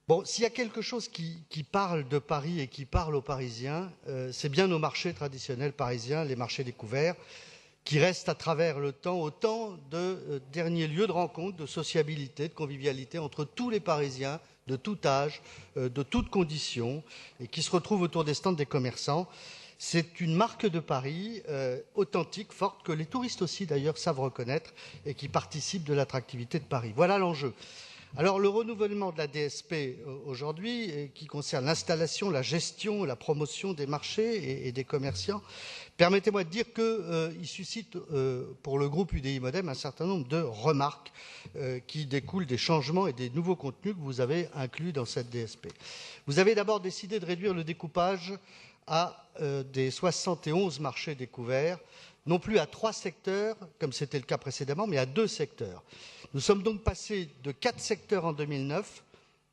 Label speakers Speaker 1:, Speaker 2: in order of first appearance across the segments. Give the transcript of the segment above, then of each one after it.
Speaker 1: Bon, s'il y a quelque chose qui parle de Paris et qui parle aux Parisiens, c'est bien nos marchés traditionnels parisiens, les marchés découverts, qui restent à travers le temps autant de derniers lieux de rencontre, de sociabilité, de convivialité entre tous les Parisiens, de tout âge, de toutes conditions, et qui se retrouvent autour des stands des commerçants. C'est une marque de Paris authentique, forte, que les touristes aussi d'ailleurs savent reconnaître et qui participe de l'attractivité de Paris. Voilà l'enjeu. Alors le renouvellement de la DSP aujourd'hui, qui concerne l'installation, la gestion, la promotion des marchés et des commerçants, permettez-moi de dire qu'il suscite pour le groupe UDI Modem un certain nombre de remarques qui découlent des changements et des nouveaux contenus que vous avez inclus dans cette DSP. Vous avez d'abord décidé de réduire le découpage à des 71 marchés découverts, non plus à 3 secteurs, comme c'était le cas précédemment, mais à 2 secteurs. Nous sommes donc passés de 4 secteurs en 2009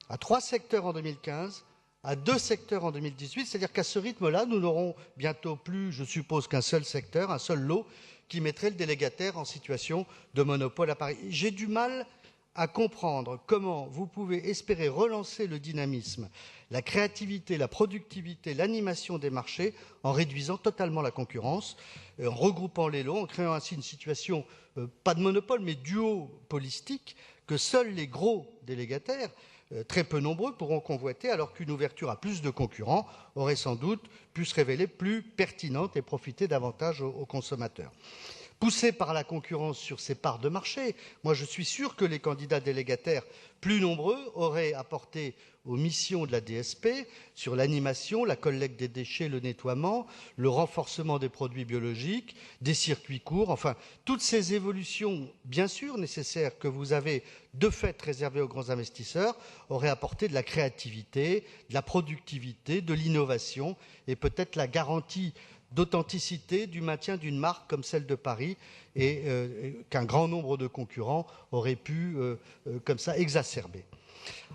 Speaker 1: à 3 secteurs en 2015, à 2 secteurs en 2018, c'est-à-dire qu'à ce rythme-là, nous n'aurons bientôt plus, je suppose, qu'un seul secteur, un seul lot, qui mettrait le délégataire en situation de monopole à Paris. J'ai du mal à comprendre comment vous pouvez espérer relancer le dynamisme, la créativité, la productivité, l'animation des marchés en réduisant totalement la concurrence, en regroupant les lots, en créant ainsi une situation, pas de monopole, mais duopolistique, que seuls les gros délégataires, très peu nombreux, pourront convoiter, alors qu'une ouverture à plus de concurrents aurait sans doute pu se révéler plus pertinente et profiter davantage aux consommateurs. Poussés par la concurrence sur ces parts de marché, moi je suis sûr que les candidats délégataires plus nombreux auraient apporté aux missions de la DSP sur l'animation, la collecte des déchets, le nettoiement, le renforcement des produits biologiques, des circuits courts, enfin toutes ces évolutions bien sûr nécessaires que vous avez de fait réservées aux grands investisseurs auraient apporté de la créativité, de la productivité, de l'innovation et peut-être la garantie d'authenticité du maintien d'une marque comme celle de Paris et qu'un grand nombre de concurrents auraient pu comme ça exacerber.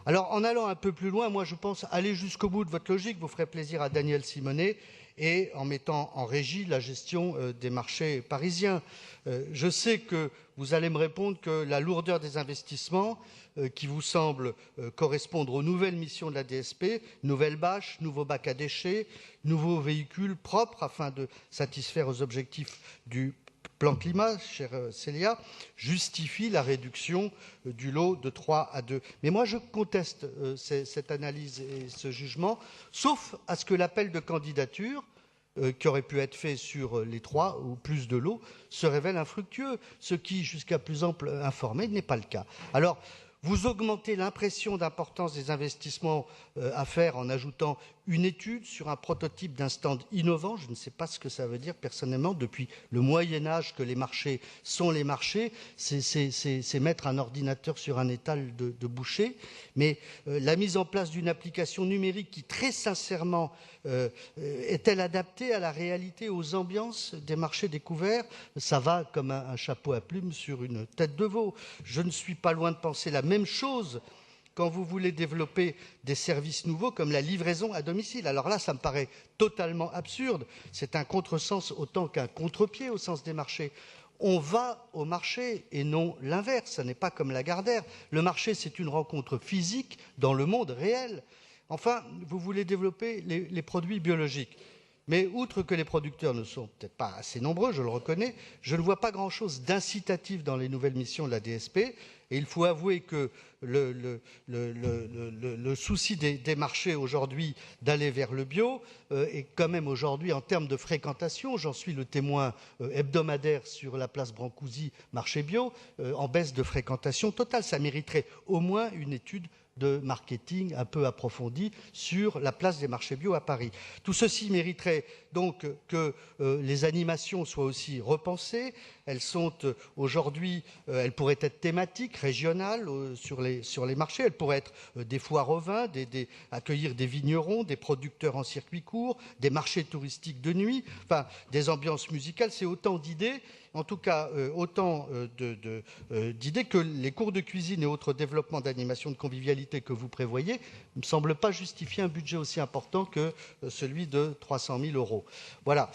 Speaker 1: Alors en allant un peu plus loin, moi je pense aller jusqu'au bout de votre logique, vous ferez plaisir à Daniel Simonet, et en mettant en régie la gestion des marchés parisiens. Je sais que vous allez me répondre que la lourdeur des investissements qui vous semble correspondre aux nouvelles missions de la DSP, nouvelles bâches, nouveaux bacs à déchets, nouveaux véhicules propres afin de satisfaire aux objectifs du plan climat, chère Célia, justifie la réduction du lot de 3 à 2. Mais moi, je conteste cette analyse et ce jugement, sauf à ce que l'appel de candidature qui aurait pu être fait sur les 3 ou plus de lots se révèle infructueux, ce qui, jusqu'à plus ample informé, n'est pas le cas. Alors, vous augmentez l'impression d'importance des investissements à faire en ajoutant une étude sur un prototype d'un stand innovant. Je ne sais pas ce que ça veut dire personnellement. Depuis le Moyen-Âge que les marchés sont les marchés, c'est mettre un ordinateur sur un étal de boucher. Mais la mise en place d'une application numérique qui, très sincèrement, est-elle adaptée à la réalité, aux ambiances des marchés découverts? Ça va comme un chapeau à plumes sur une tête de veau. Je ne suis pas loin de penser la même chose quand vous voulez développer des services nouveaux comme la livraison à domicile. Alors là, ça me paraît totalement absurde. C'est un contresens autant qu'un contre-pied au sens des marchés. On va au marché et non l'inverse. Ce n'est pas comme la Gardère. Le marché, c'est une rencontre physique dans le monde réel. Enfin, vous voulez développer les produits biologiques. Mais outre que les producteurs ne sont peut-être pas assez nombreux, je le reconnais, je ne vois pas grand-chose d'incitatif dans les nouvelles missions de la DSP. Et il faut avouer que le souci des marchés aujourd'hui d'aller vers le bio est quand même aujourd'hui en termes de fréquentation, j'en suis le témoin hebdomadaire sur la place Brancusi, marché bio, en baisse de fréquentation totale. Ça mériterait au moins une étude de marketing un peu approfondi sur la place des marchés bio à Paris. Tout ceci mériterait donc que les animations soient aussi repensées. Elles sont aujourd'hui, elles pourraient être thématiques, régionales sur les marchés. Elles pourraient être des foires au vin, accueillir des vignerons, des producteurs en circuit court, des marchés touristiques de nuit, enfin des ambiances musicales. C'est autant d'idées. En tout cas, autant d'idées que les cours de cuisine et autres développements d'animation de convivialité que vous prévoyez ne me semblent pas justifier un budget aussi important que celui de 300 000 €. Voilà.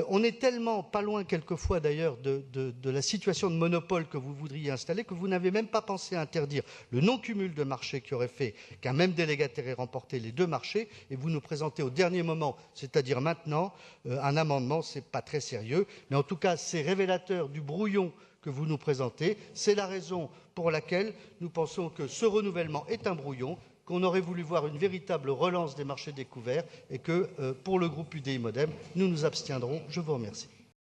Speaker 1: On est tellement pas loin quelquefois d'ailleurs de la situation de monopole que vous voudriez installer que vous n'avez même pas pensé à interdire le non-cumul de marchés qui aurait fait qu'un même délégataire ait remporté les 2 marchés, et vous nous présentez au dernier moment, c'est-à-dire maintenant, un amendement. C'est pas très sérieux, mais en tout cas c'est révélateur du brouillon que vous nous présentez. C'est la raison pour laquelle nous pensons que ce renouvellement est un brouillon, qu'on aurait voulu voir une véritable relance des marchés découverts, et que, pour le groupe UDI-MODEM, nous nous abstiendrons. Je vous remercie.